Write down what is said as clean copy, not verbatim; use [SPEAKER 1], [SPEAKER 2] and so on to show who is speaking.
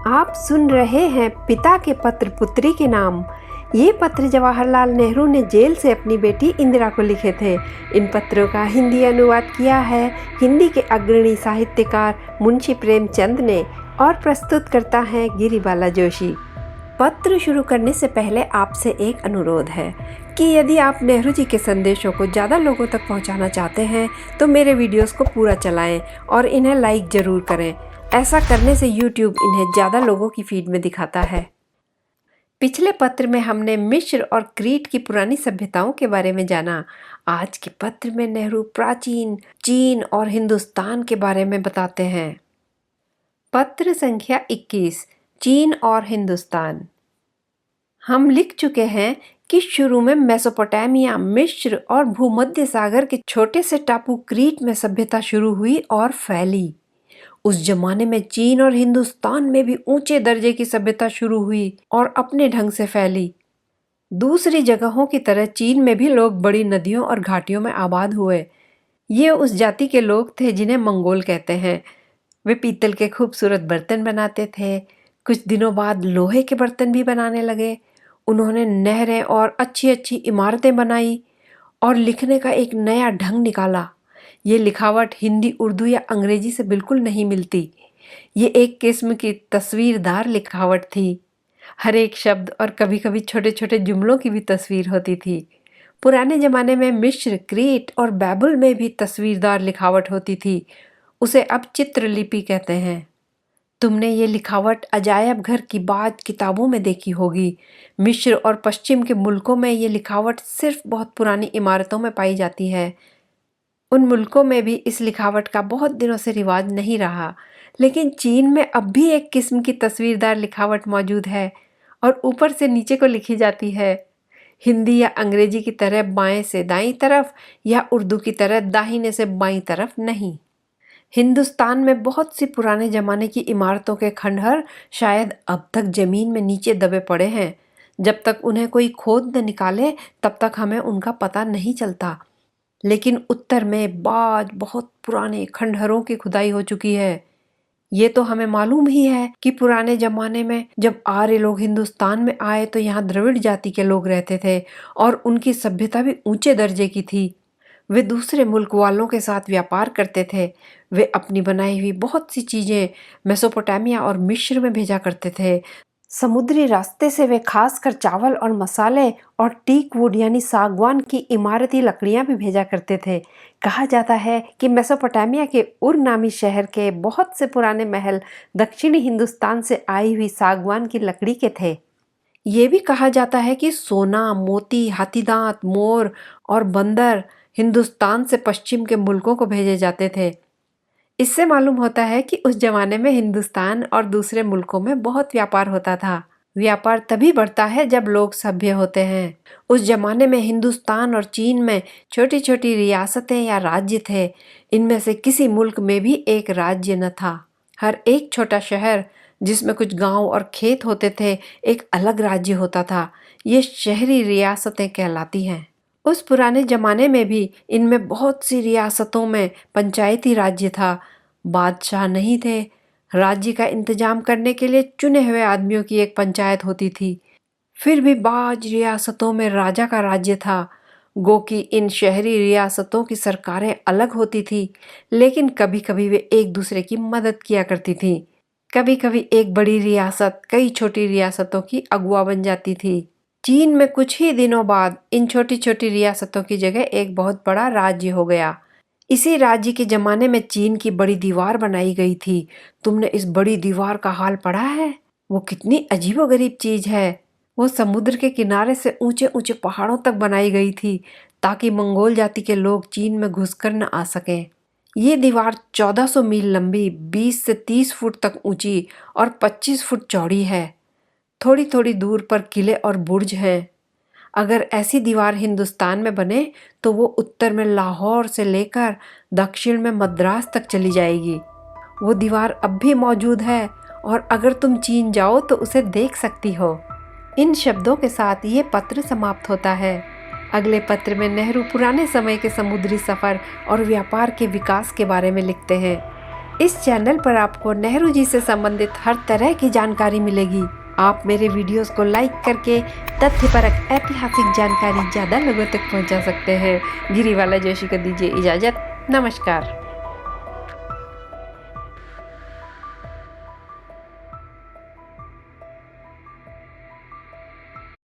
[SPEAKER 1] आप सुन रहे हैं पिता के पत्र पुत्री के नाम। ये पत्र जवाहरलाल नेहरू ने जेल से अपनी बेटी इंदिरा को लिखे थे। इन पत्रों का हिंदी अनुवाद किया है हिंदी के अग्रणी साहित्यकार मुंशी प्रेमचंद ने और प्रस्तुत करता है गिरिबाला जोशी। पत्र शुरू करने से पहले आपसे एक अनुरोध है कि यदि आप नेहरू जी के संदेशों को ज़्यादा लोगों तक पहुंचाना चाहते हैं तो मेरे वीडियोस को पूरा चलाएं और इन्हें लाइक ज़रूर करें। ऐसा करने से YouTube इन्हें ज़्यादा लोगों की फीड में दिखाता है। पिछले पत्र में हमने मिस्र और क्रीट की पुरानी सभ्यताओं के बारे में जाना। आज के पत्र में नेहरू प्राचीन चीन और हिंदुस्तान के बारे में बताते हैं। पत्र संख्या 21, चीन और हिंदुस्तान। हम लिख चुके हैं कि शुरू में मेसोपोटामिया, मिस्र और भूमध्य सागर के छोटे से टापू क्रीट में सभ्यता शुरू हुई और फैली। उस जमाने में चीन और हिंदुस्तान में भी ऊंचे दर्जे की सभ्यता शुरू हुई और अपने ढंग से फैली। दूसरी जगहों की तरह चीन में भी लोग बड़ी नदियों और घाटियों में आबाद हुए। ये उस जाति के लोग थे जिन्हें मंगोल कहते हैं। वे पीतल के खूबसूरत बर्तन बनाते थे। कुछ दिनों बाद लोहे के बर्तन भी बनाने लगे। उन्होंने नहरें और अच्छी अच्छी इमारतें बनाई और लिखने का एक नया ढंग निकाला। ये लिखावट हिंदी, उर्दू या अंग्रेजी से बिल्कुल नहीं मिलती। ये एक किस्म की तस्वीरदार लिखावट थी। हर एक शब्द और कभी कभी छोटे छोटे जुमलों की भी तस्वीर होती थी। पुराने ज़माने में मिस्र, क्रीट और बाबुल में भी तस्वीरदार लिखावट होती थी। उसे अब चित्रलिपि कहते हैं। तुमने ये लिखावट अजायब घर की बाज किताबों में देखी होगी। मिस्र और पश्चिम के मुल्कों में ये लिखावट सिर्फ बहुत पुरानी इमारतों में पाई जाती है। उन मुल्कों में भी इस लिखावट का बहुत दिनों से रिवाज नहीं रहा, लेकिन चीन में अब भी एक किस्म की तस्वीरदार लिखावट मौजूद है और ऊपर से नीचे को लिखी जाती है। हिंदी या अंग्रेजी की तरह बाएं से दाईं तरफ या उर्दू की तरह दाहिने से बाईं तरफ नहीं। हिंदुस्तान में बहुत सी पुराने ज़माने की इमारतों के खंडहर शायद अब तक ज़मीन में नीचे दबे पड़े हैं। जब तक उन्हें कोई खोद न निकाले तब तक हमें उनका पता नहीं चलता। लेकिन उत्तर में बाज बहुत पुराने खंडहरों की खुदाई हो चुकी है। ये तो हमें मालूम ही है कि पुराने ज़माने में जब आर्य लोग हिंदुस्तान में आए तो यहाँ द्रविड़ जाति के लोग रहते थे और उनकी सभ्यता भी ऊंचे दर्जे की थी। वे दूसरे मुल्क वालों के साथ व्यापार करते थे। वे अपनी बनाई हुई बहुत सी चीज़ें मेसोपोटामिया और मिस्र में भेजा करते थे। समुद्री रास्ते से वे खासकर चावल और मसाले और टीक वुड यानी सागवान की इमारती लकड़ियां भी भेजा करते थे। कहा जाता है कि मेसोपोटामिया के उर नामी शहर के बहुत से पुराने महल दक्षिणी हिंदुस्तान से आई हुई सागवान की लकड़ी के थे। ये भी कहा जाता है कि सोना, मोती, हाथीदांत, मोर और बंदर हिंदुस्तान से पश्चिम के मुल्कों को भेजे जाते थे। इससे मालूम होता है कि उस जमाने में हिंदुस्तान और दूसरे मुल्कों में बहुत व्यापार होता था। व्यापार तभी बढ़ता है जब लोग सभ्य होते हैं। उस जमाने में हिंदुस्तान और चीन में छोटी छोटी रियासतें या राज्य थे। इनमें से किसी मुल्क में भी एक राज्य न था। हर एक छोटा शहर जिसमें कुछ गांव और खेत होते थे एक अलग राज्य होता था। ये शहरी रियासतें कहलाती हैं। उस पुराने जमाने में भी इनमें बहुत सी रियासतों में पंचायती राज्य था। बादशाह नहीं थे। राज्य का इंतजाम करने के लिए चुने हुए आदमियों की एक पंचायत होती थी। फिर भी बाज रियासतों में राजा का राज्य था। गो कि इन शहरी रियासतों की सरकारें अलग होती थी, लेकिन कभी कभी वे एक दूसरे की मदद किया करती थी। कभी कभी एक बड़ी रियासत कई छोटी रियासतों की अगुआ बन जाती थी। चीन में कुछ ही दिनों बाद इन छोटी छोटी रियासतों की जगह एक बहुत बड़ा राज्य हो गया। इसी राज्य के जमाने में चीन की बड़ी दीवार बनाई गई थी। तुमने इस बड़ी दीवार का हाल पढ़ा है? वो कितनी अजीबोगरीब चीज है। वो समुद्र के किनारे से ऊंचे ऊंचे पहाड़ों तक बनाई गई थी ताकि मंगोल जाति के लोग चीन में घुसकर न आ सकें। ये दीवार 1400 मील लंबी, 20 से 30 फुट तक ऊंची और 25 फुट चौड़ी है। थोड़ी थोड़ी दूर पर किले और बुर्ज हैं। अगर ऐसी दीवार हिंदुस्तान में बने तो वो उत्तर में लाहौर से लेकर दक्षिण में मद्रास तक चली जाएगी। वो दीवार अब भी मौजूद है और अगर तुम चीन जाओ तो उसे देख सकती हो। इन शब्दों के साथ ये पत्र समाप्त होता है। अगले पत्र में नेहरू पुराने समय के समुद्री सफ़र और व्यापार के विकास के बारे में लिखते हैं। इस चैनल पर आपको नेहरू जी से संबंधित हर तरह की जानकारी मिलेगी। आप मेरे वीडियोस को लाइक करके तथ्यपरक ऐतिहासिक जानकारी ज़्यादा लोगों तक पहुंचा सकते हैं। गिरीवाला जोशी को दीजिए इजाज़त। नमस्कार।